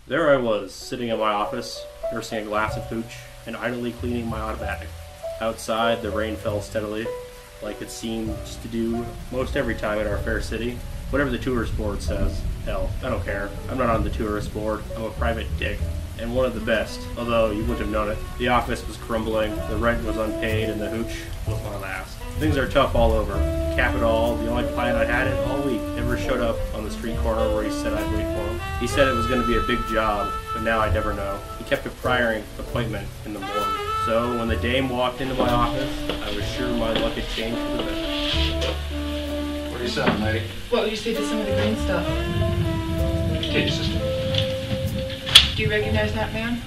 There I was, sitting in my office, nursing a glass of hooch, and idly cleaning my automatic. Outside, the rain fell steadily, like it seems to do most every time in our fair city. Whatever the tourist board says. Hell, I don't care. I'm not on the tourist board. I'm a private dick. And one of the best, although you wouldn't have known it. The office was crumbling, the rent was unpaid, and the hooch was my last. Things are tough all over. To cap it all, the only client I had it all week never showed up on the street corner where he said I'd wait for him. He said it was going to be a big job, but now I never know. He kept a prior appointment in the morning. So when the dame walked into my office, I was sure my luck had changed for the better. What are you selling, lady? What would you say to some of the green stuff? Take your sister. Do you recognize that man?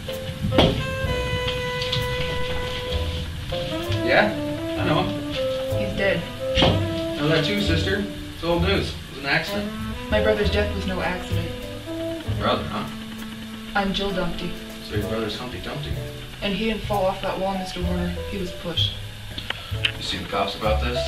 Yeah, I know him. He's dead. Know that too, sister. It's old news. It was an accident. My brother's death was no accident. Brother, huh? I'm Jill Dumpty. So your brother's Humpty Dumpty. And he didn't fall off that wall, Mr. Warner. He was pushed. You seen the cops about this?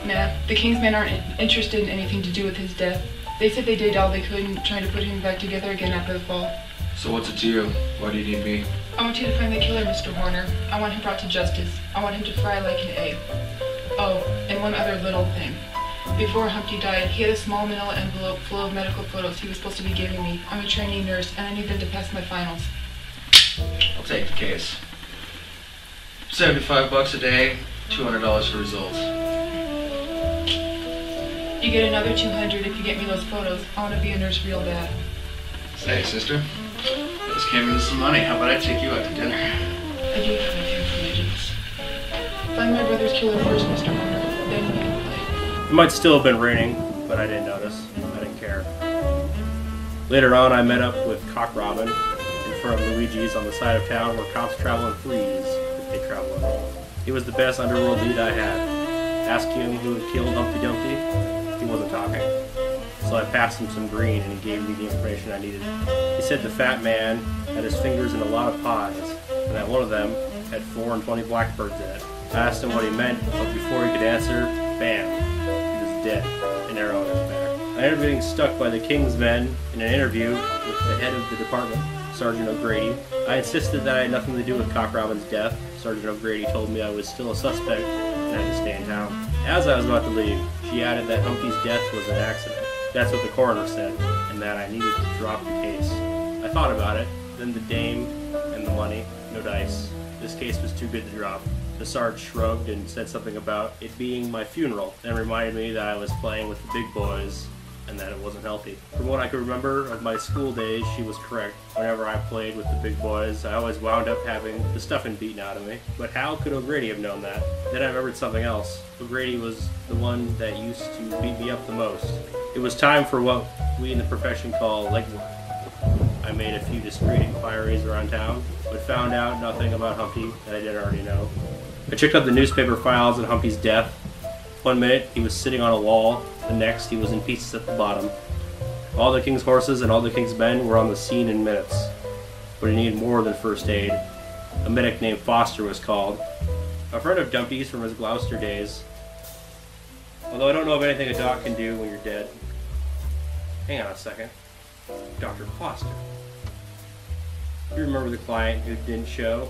Nah, the King's men aren't interested in anything to do with his death. They said they did all they could in trying to put him back together again after the fall. So what's it to you? Why do you need me? I want you to find the killer, Mr. Horner. I want him brought to justice. I want him to fry like an egg. Oh, and one other little thing. Before Humpty died, he had a small manila envelope full of medical photos he was supposed to be giving me. I'm a trainee nurse, and I need them to pass my finals. I'll take the case. $75 a day, $200 for results. You get another $200 if you get me those photos. I want to be a nurse real bad. Hey, sister. This came into some money. How about I take you out to dinner? I do have a few provisions. Find my brother's killer first, Mr. Horner. Then we can play. It might still have been raining, but I didn't notice. I didn't care. Later on, I met up with Cock Robin in front of Luigi's on the side of town where cops travel in threes if they travel at all. He was the best underworld lead I had. Asked him who had killed Humpty Dumpty. He wasn't talking. So I passed him some green and he gave me the information I needed. He said the fat man had his fingers in a lot of pies, and that one of them had 4 and 20 blackbirds in it. I asked him what he meant, but before he could answer, bam, he was dead, an arrow in his back. I ended up getting stuck by the King's men in an interview with the head of the department, Sergeant O'Grady. I insisted that I had nothing to do with Cock Robin's death. Sergeant O'Grady told me I was still a suspect and I had to stay in town. As I was about to leave, she added that Humpty's death was an accident. That's what the coroner said, and that I needed to drop the case. I thought about it, then the dame and the money, no dice. This case was too good to drop. The Sarge shrugged and said something about it being my funeral, and reminded me that I was playing with the big boys and that it wasn't healthy. From what I could remember of my school days, she was correct. Whenever I played with the big boys, I always wound up having the stuffing beaten out of me. But how could O'Grady have known that? Then I remembered something else. O'Grady was the one that used to beat me up the most. It was time for what we in the profession call legwork. I made a few discreet inquiries around town, but found out nothing about Humpty that I didn't already know. I checked out the newspaper files on Humpty's death. One minute he was sitting on a wall, the next he was in pieces at the bottom. All the King's horses and all the King's men were on the scene in minutes, but he needed more than first aid. A medic named Foster was called, a friend of Dumpty's from his Gloucester days. Although I don't know of anything a doc can do when you're dead. Hang on a second. Dr. Foster. You remember the client who didn't show?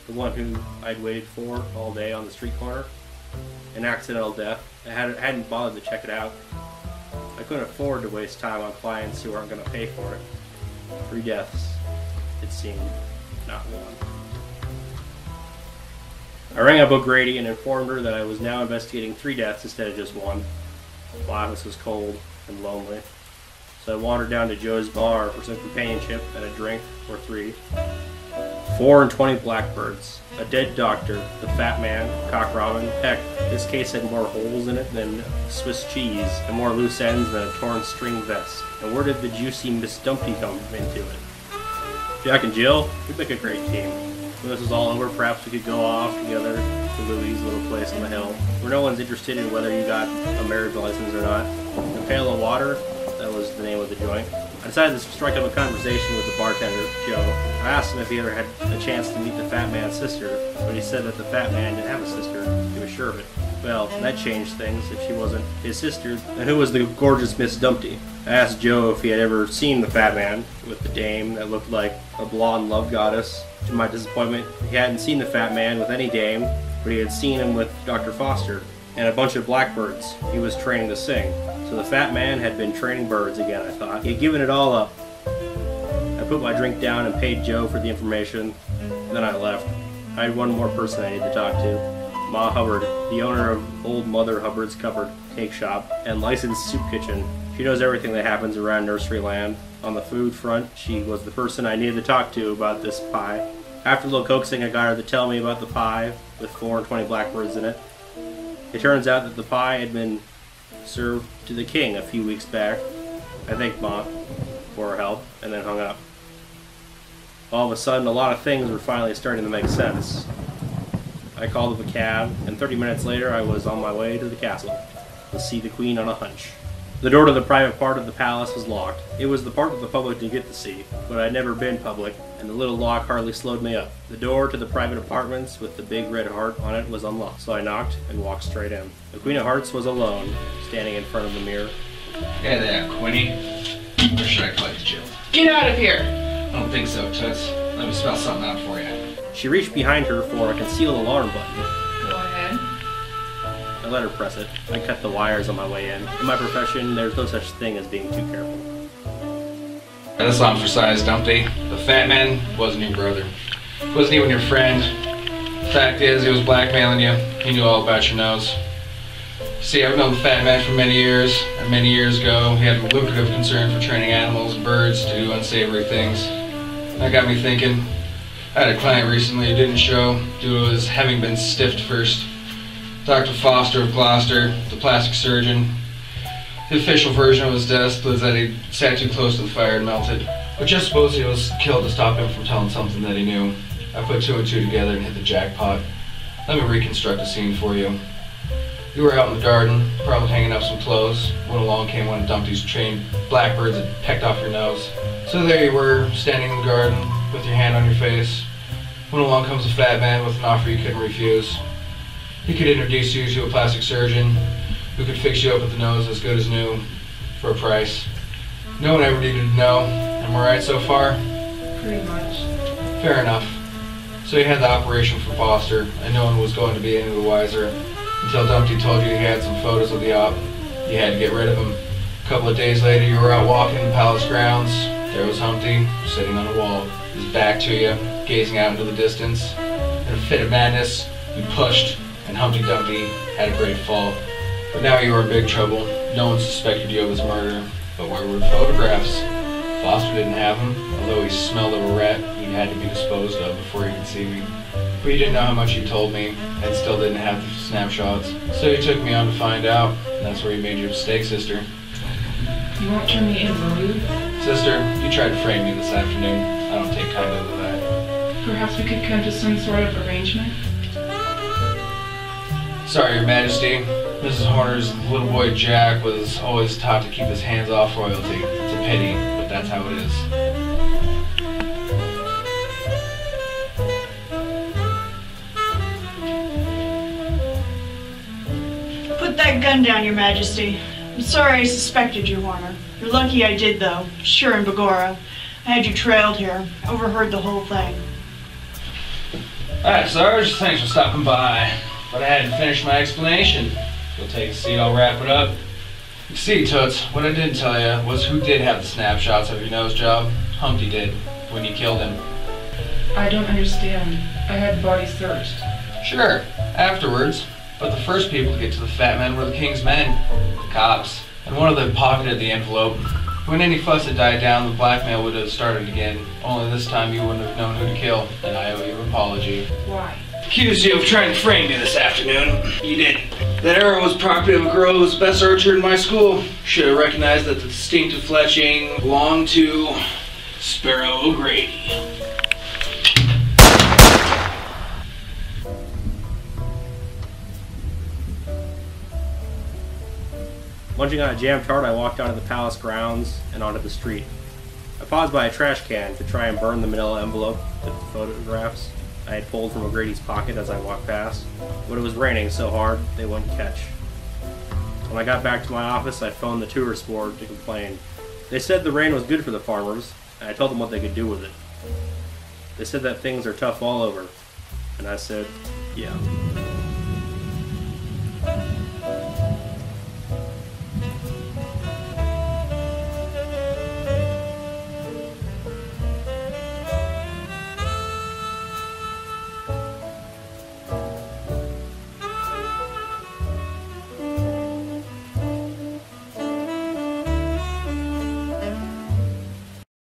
The one who I'd waited for all day on the street corner? An accidental death. I hadn't bothered to check it out. I couldn't afford to waste time on clients who aren't going to pay for it. 3 deaths, it seemed, not one. I rang up O'Grady and informed her that I was now investigating 3 deaths instead of just 1. My office was cold and lonely, so I wandered down to Joe's bar for some companionship and a drink or 3. 4 and 20 blackbirds, a dead doctor, the fat man, Cock Robin. Heck, this case had more holes in it than Swiss cheese, and more loose ends than a torn string vest. And where did the juicy Miss Dumpty come into it? Jack and Jill, we'd make a great team. When this was all over, perhaps we could go off together to Louie's little place on the hill, where no one's interested in whether you got a marriage license or not. The Pail of Water, that was the name of the joint. I decided to strike up a conversation with the bartender, Joe. I asked him if he ever had a chance to meet the fat man's sister, but he said that the fat man didn't have a sister. He was sure of it. Well, that changed things if she wasn't his sister. And who was the gorgeous Miss Dumpty? I asked Joe if he had ever seen the fat man with the dame that looked like a blonde love goddess. To my disappointment, he hadn't seen the fat man with any dame, but he had seen him with Dr. Foster and a bunch of blackbirds he was training to sing. So the fat man had been training birds again, I thought. He had given it all up. I put my drink down and paid Joe for the information, then I left. I had one more person I needed to talk to. Ma Hubbard, the owner of Old Mother Hubbard's Cupboard Cake Shop and licensed soup kitchen. She knows everything that happens around nursery land. On the food front, she was the person I needed to talk to about this pie. After a little coaxing, I got her to tell me about the pie with 420 blackbirds in it. It turns out that the pie had been served to the king a few weeks back. I thanked Ma for her help and then hung up. All of a sudden, a lot of things were finally starting to make sense. I called up a cab, and 30 minutes later I was on my way to the castle to see the queen on a hunch. The door to the private part of the palace was locked. It was the part of the public to get to see, but I'd never been public, and the little lock hardly slowed me up. The door to the private apartments with the big red heart on it was unlocked, so I knocked and walked straight in. The Queen of Hearts was alone, standing in front of the mirror. Hey there, Quinny. Or should I call you Jill? Get out of here! I don't think so, Toots. Let me spell something out for you. She reached behind her for a concealed alarm button. Go ahead. I let her press it. I cut the wires on my way in. In my profession, there's no such thing as being too careful. This alarm's for size, Dumpty. The fat man wasn't your brother. Wasn't even your friend. Fact is, he was blackmailing you. He knew all about your nose. See, I've known the fat man for many years, and many years ago, he had a lucrative concern for training animals and birds to do unsavory things. That got me thinking. I had a client recently who didn't show due to his having been stiffed first. Dr. Foster of Gloucester, the plastic surgeon. The official version of his death was that he sat too close to the fire and melted. But just suppose he was killed to stop him from telling something that he knew. I put two and two together and hit the jackpot. Let me reconstruct the scene for you. You were out in the garden, probably hanging up some clothes, when along came one of Dumpty's trained blackbirds that pecked off your nose. So there you were, standing in the garden, with your hand on your face, when along comes a fat man with an offer you couldn't refuse. He could introduce you to a plastic surgeon who could fix you up with the nose as good as new for a price. No one ever needed to know. Am I right so far? Pretty much. Fair enough. So you had the operation for Foster, and no one was going to be any the wiser until Dumpty told you he had some photos of the op. You had to get rid of him. A couple of days later, you were out walking the palace grounds. There was Humpty, sitting on a wall, his back to you, gazing out into the distance. In a fit of madness, you pushed, and Humpty Dumpty had a great fall. But now you were in big trouble. No one suspected you of his murder. But where were the photographs? Foster didn't have them. Although he smelled of a rat, he had to be disposed of before he could see me. But you didn't know how much you told me, and still didn't have the snapshots. So you took me on to find out, and that's where you made your mistake, sister. You won't turn me in, will you? Sister, you tried to frame me this afternoon. I don't take kindly to that. Perhaps we could come to some sort of arrangement? Sorry, Your Majesty. Mrs. Horner's little boy Jack was always taught to keep his hands off royalty. It's a pity, but that's how it is. Put that gun down, Your Majesty. I'm sorry I suspected you, Horner. You're lucky I did, though. Sure, in Bagora. I had you trailed here. Overheard the whole thing. Alright, Sarge. Thanks for stopping by. But I hadn't finished my explanation. You'll take a seat, I'll wrap it up. You see, Toots, what I didn't tell you was who did have the snapshots of your nose job. Humpty did, when you killed him. I don't understand. I had the bodies first. Sure, afterwards. But the first people to get to the fat man were the king's men, the cops. And one of them pocketed the envelope. When any fuss had died down, the blackmail would have started again. Only this time you wouldn't have known who to kill, and I owe you an apology. Why? Accused you of trying to frame me this afternoon. You did. That arrow was property of a girl who was the best archer in my school. Should have recognized that the distinctive fletching belonged to Sparrow O'Grady. Munching on a jam tart, I walked out of the palace grounds and onto the street. I paused by a trash can to try and burn the manila envelope with the photographs. I had pulled from O'Grady's pocket as I walked past, but it was raining so hard they wouldn't catch. When I got back to my office, I phoned the tourist board to complain. They said the rain was good for the farmers, and I told them what they could do with it. They said that things are tough all over, and I said, yeah.